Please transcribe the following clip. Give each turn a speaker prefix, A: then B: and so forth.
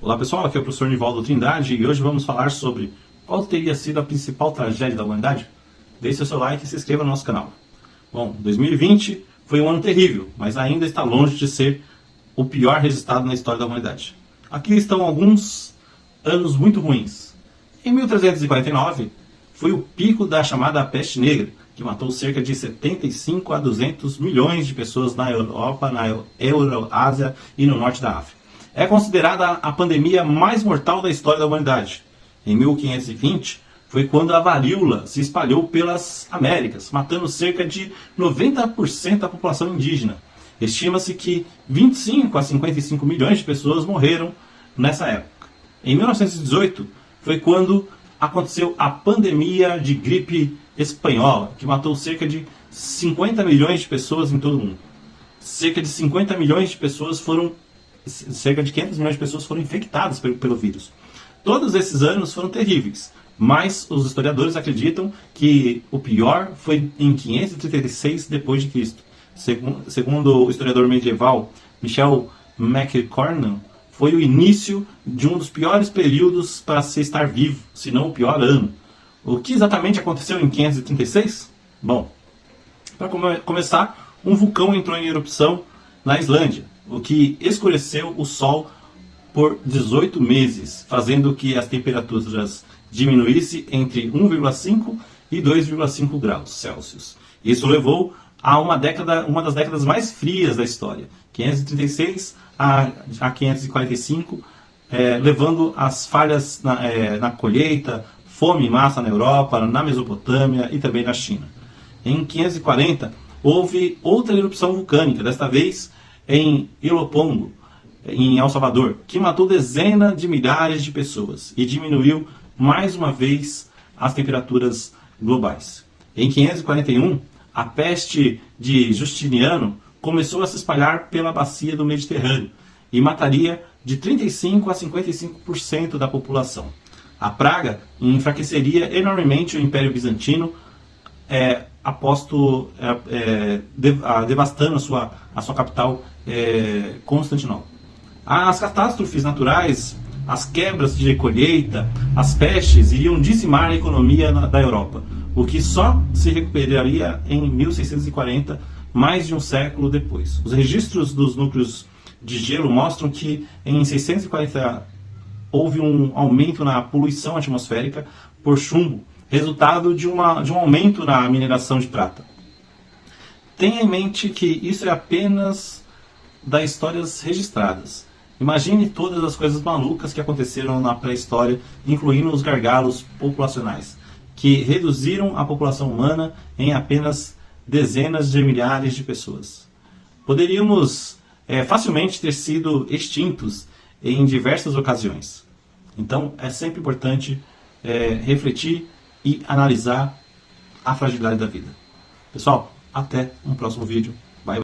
A: Olá pessoal, aqui é o professor Nivaldo Trindade e hoje vamos falar sobre qual teria sido a principal tragédia da humanidade. Deixe seu like e se inscreva no nosso canal. Bom, 2020 foi um ano terrível, mas ainda está longe de ser o pior registrado na história da humanidade. Aqui estão alguns anos muito ruins. Em 1349 foi o pico da chamada peste negra, que matou cerca de 75 a 200 milhões de pessoas na Europa, na Euroásia e no norte da África. É considerada a pandemia mais mortal da história da humanidade. Em 1520 foi quando a varíola se espalhou pelas Américas, matando cerca de 90% da população indígena. Estima-se que 25 a 55 milhões de pessoas morreram nessa época. Em 1918 foi quando aconteceu a pandemia de gripe espanhola, que matou cerca de 50 milhões de pessoas em todo o mundo. Cerca de 500 milhões de pessoas foram infectadas pelo vírus. Todos esses anos foram terríveis, mas os historiadores acreditam que o pior foi em 536 d.C. Segundo o historiador medieval Michel MacCornan, foi o início de um dos piores períodos para se estar vivo, se não o pior ano. O que exatamente aconteceu em 536? Bom, para começar, um vulcão entrou em erupção na Islândia, o que escureceu o Sol por 18 meses, fazendo que as temperaturas diminuíssem entre 1,5 e 2,5 graus Celsius. Isso levou a uma das décadas mais frias da história, 536 a 545, levando às falhas na colheita, fome em massa na Europa, na Mesopotâmia e também na China. Em 540, houve outra erupção vulcânica, desta vez em Ilopango, em El Salvador, que matou dezenas de milhares de pessoas e diminuiu mais uma vez as temperaturas globais. Em 541, a peste de Justiniano começou a se espalhar pela bacia do Mediterrâneo e mataria de 35 a 55% da população. A praga enfraqueceria enormemente o Império Bizantino, devastando a sua capital, Constantinopla. As catástrofes naturais, as quebras de colheita, as pestes iriam dizimar a economia da Europa, o que só se recuperaria em 1640, mais de um século depois. Os registros dos núcleos de gelo mostram que em 640 houve um aumento na poluição atmosférica por chumbo, resultado de um aumento na mineração de prata. Tenha em mente que isso é apenas das histórias registradas. Imagine todas as coisas malucas que aconteceram na pré-história, incluindo os gargalos populacionais, que reduziram a população humana em apenas dezenas de milhares de pessoas. Poderíamos facilmente ter sido extintos em diversas ocasiões. Então é sempre importante refletir e analisar a fragilidade da vida. Pessoal, até um próximo vídeo.